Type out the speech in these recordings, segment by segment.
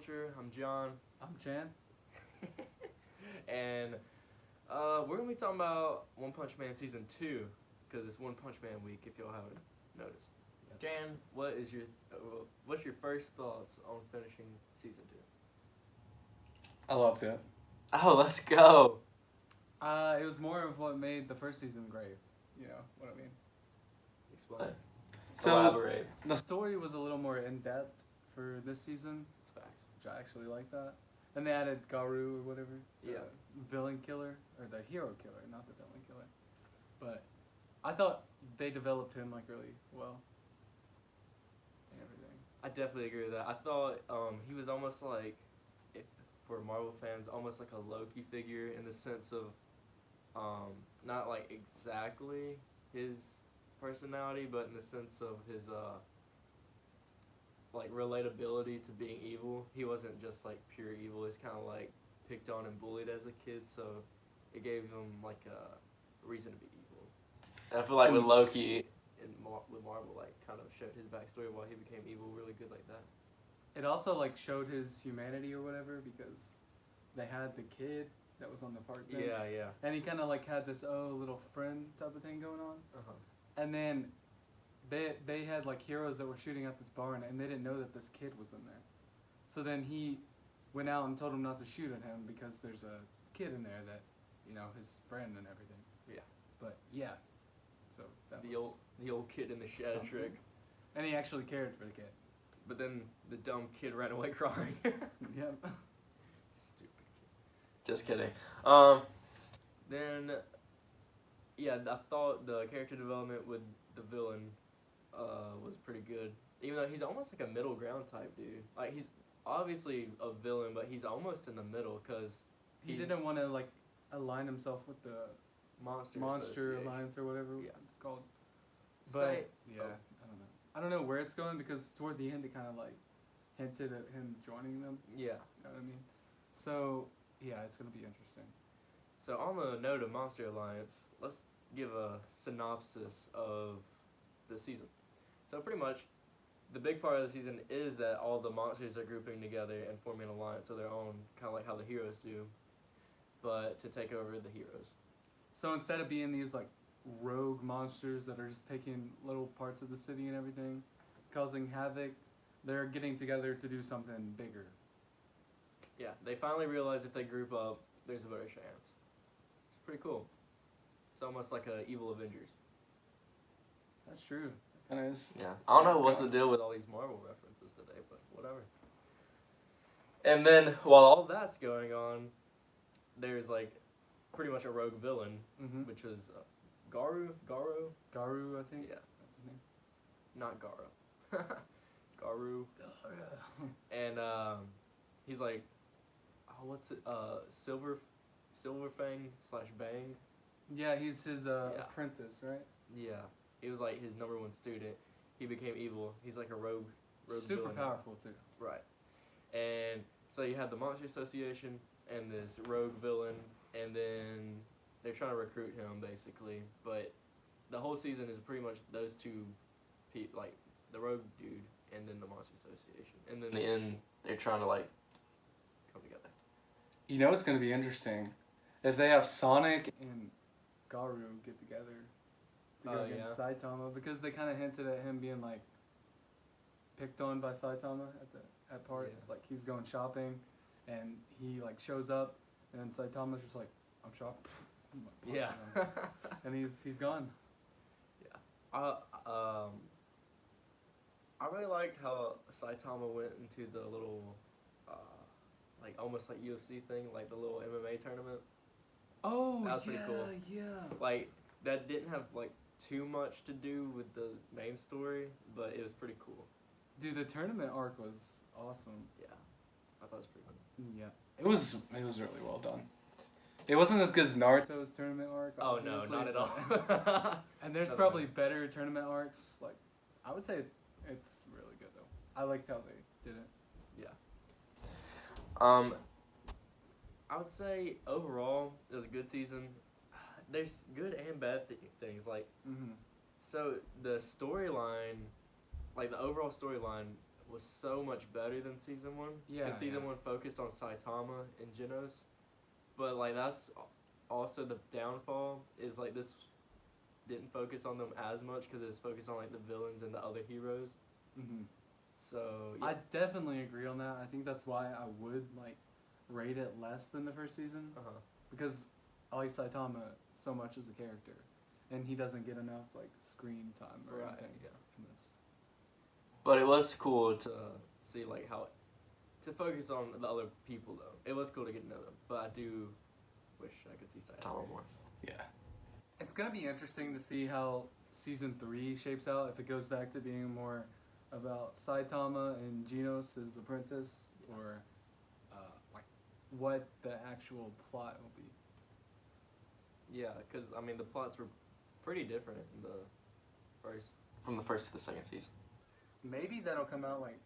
Culture. I'm John. I'm Chan. And we're going to be talking about One Punch Man Season 2, because it's One Punch Man week, if y'all haven't noticed. Jan, what's your first thoughts on finishing Season 2? I loved it. Oh, let's go. It was more of what made the first season great. You know what I mean? Explain. So Elaborate. the story was a little more in depth for this season, It's facts. which I actually like that. And they added Garu or whatever, the Yeah. villain killer or the hero killer, not the villain killer. But I thought they developed him like really well. And everything. I definitely agree with that. I thought he was almost like, for Marvel fans, almost like a Loki figure in the sense of not like exactly his personality, but in the sense of his like relatability to being evil. He wasn't just like pure evil. He's kind of like picked on and bullied as a kid, so it gave him like a reason to be evil. And I feel like with Loki with Marvel, like kind of showed his backstory why he became evil really good like that. It also like showed his humanity or whatever because they had the kid that was on the park bench. Yeah. And he kind of like had this little friend type of thing going on. Uh-huh. And then they had like heroes that were shooting at this barn and they didn't know that this kid was in there. So then he went out and told him not to shoot at him because there's a kid in there that, you know, his friend and everything. Yeah. But yeah. So that The old kid in the shed something. trick. And he actually cared for the kid. But then the dumb kid ran away crying. Yep. Stupid kid. Just kidding. Then, yeah, I thought the character development with the villain was pretty good. Even though he's almost like a middle ground type dude. Like, he's obviously a villain, but he's almost in the middle because He didn't want to like align himself with the Monster Association. Alliance or whatever Yeah. it's called. Say- But yeah, oh. I don't know where it's going because toward the end it kind of like hinted at him joining them. Yeah. You know what I mean? So yeah, it's gonna be interesting. So on the note of Monster Alliance, let's give a synopsis of the season. So pretty much, the big part of the season is that all the monsters are grouping together and forming an alliance of their own, kind of like how the heroes do, but to take over the heroes. So instead of being these like rogue monsters that are just taking little parts of the city and everything, causing havoc, they're getting together to do something bigger. Yeah, they finally realize if they group up, there's a better chance. It's pretty cool. It's almost like a evil Avengers. That's true. That kind of is. Yeah, I don't know That's what's good. the deal with all these Marvel references today, but whatever. And then, while all that's going on, there's like pretty much a rogue villain, Mm-hmm. which was Garu, Garu, I think. Yeah. That's his name. not Garo. Garu. And he's like, oh, what's it? Silverfang / Bang. Yeah, he's his Yeah. apprentice, right? Yeah, he was like his #1 student. He became evil. He's like a rogue Super villain. powerful too. Right. And so you have the Monster Association and this rogue villain, and then they're trying to recruit him basically. But the whole season is pretty much those two people, like the rogue dude and then the Monster Association. And then in the end, they're trying to like come together. You know what's gonna be interesting? If they have Sonic and Garu get together to go Oh, against yeah. Saitama because they kind of hinted at him being like picked on by Saitama at parts. Yeah. Like he's going shopping, and he like shows up, and then Saitama's just like, "I'm shopping." Yeah. And he's gone. I really liked how Saitama went into the little, like almost like UFC thing, like the little MMA tournament. Oh, That was pretty cool. Yeah. Like that didn't have like too much to do with the main story, but it was pretty cool. Dude, the tournament arc was awesome. Yeah, I thought it was pretty cool. Yeah. It was really well done. It wasn't as good as Naruto's tournament arc. Oh no, obviously, not at but- all. And there's Doesn't probably matter. better tournament arcs. Like, I would say it's really good though. I liked how they did it. I would say overall it was a good season. There's good and bad things. Like, Mm-hmm. so the storyline, like the overall storyline, was so much better than season 1. Yeah, Because season yeah. 1 focused on Saitama and Genos, but like that's also the downfall. Is like this didn't focus on them as much because it was focused on like the villains and the other heroes. Hmm. So yeah. I definitely agree on that. I think that's why I would like rate it less than the first season Uh-huh. because I like Saitama so much as a character, and he doesn't get enough like screen time or Right, anything yeah. in this. But it was cool to see like how to focus on the other people though. It was cool to get to know them, but I do wish I could see Saitama more. Yeah. It's gonna be interesting to see how season 3 shapes out. If it goes back to being more about Saitama and Genos' apprentice, or like what the actual plot will be. Yeah, because I mean the plots were pretty different in the first. From the first to the second season. Maybe that'll come out like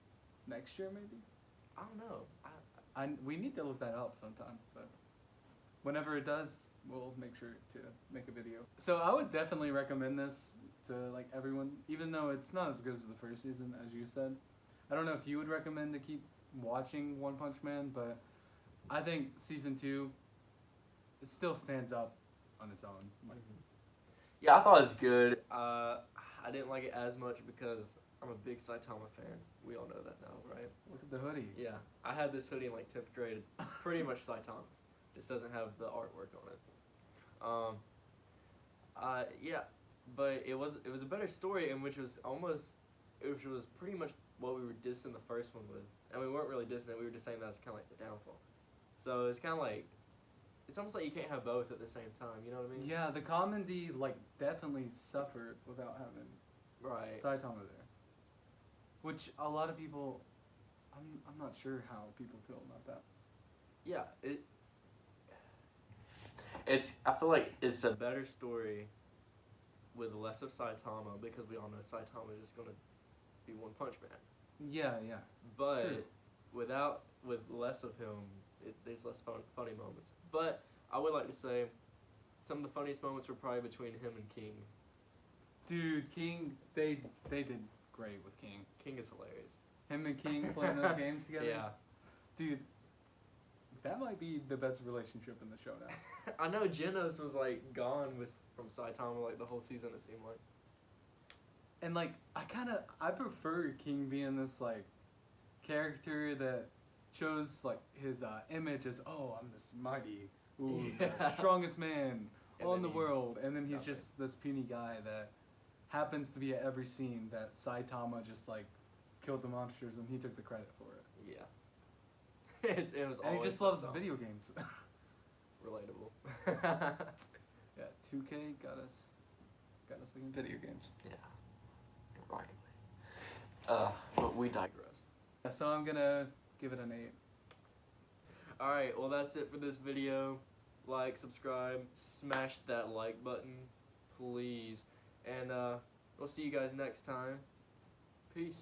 next year, maybe. I don't know. We need to look that up sometime, but whenever it does, we'll make sure to make a video. So I would definitely recommend this to like everyone, even though it's not as good as the first season, as you said. I don't know if you would recommend to keep watching One Punch Man, but I think season 2, it still stands up on its own. Like, Yeah, I thought it was good. I didn't like it as much because I'm a big Saitama fan. We all know that now, right? look at the hoodie. Yeah, I had this hoodie in like 10th grade. It's pretty much Saitama's. Just doesn't have the artwork on it. Yeah, but it was a better story, and which was pretty much what we were dissing the first one with, and we weren't really dissing it. We were just saying that's kind of like the downfall. So it's kind of like it's almost like you can't have both at the same time. You know what I mean? Yeah, the comedy like definitely suffered without having Right. Saitama there, which a lot of people, I'm not sure how people feel about that. Yeah. I feel like it's a better story with less of Saitama because we all know Saitama is just gonna be One Punch Man. Yeah, yeah. But True. with less of him, there's less funny moments. But I would like to say some of the funniest moments were probably between him and King. Dude, King, they did great with King. King is hilarious. Him and King playing those games together. Yeah. Dude, that might be the best relationship in the show now. I know Genos was like gone from Saitama like the whole season, it seemed like. And like, I prefer King being this like character that shows like his image as, oh, I'm this mighty, the Yeah. strongest man And on then the he's world, and then he's nothing. just this puny guy that happens to be at every scene that Saitama just like killed the monsters and he took the credit for it. Yeah. it was And he always just loves Saitama. video games. Relatable. Yeah, 2K got us thinking video games. Yeah. Right. But we digress. So I'm gonna give it an 8. Alright, well that's it for this video. Like, subscribe, smash that like button, please. And we'll see you guys next time. Peace.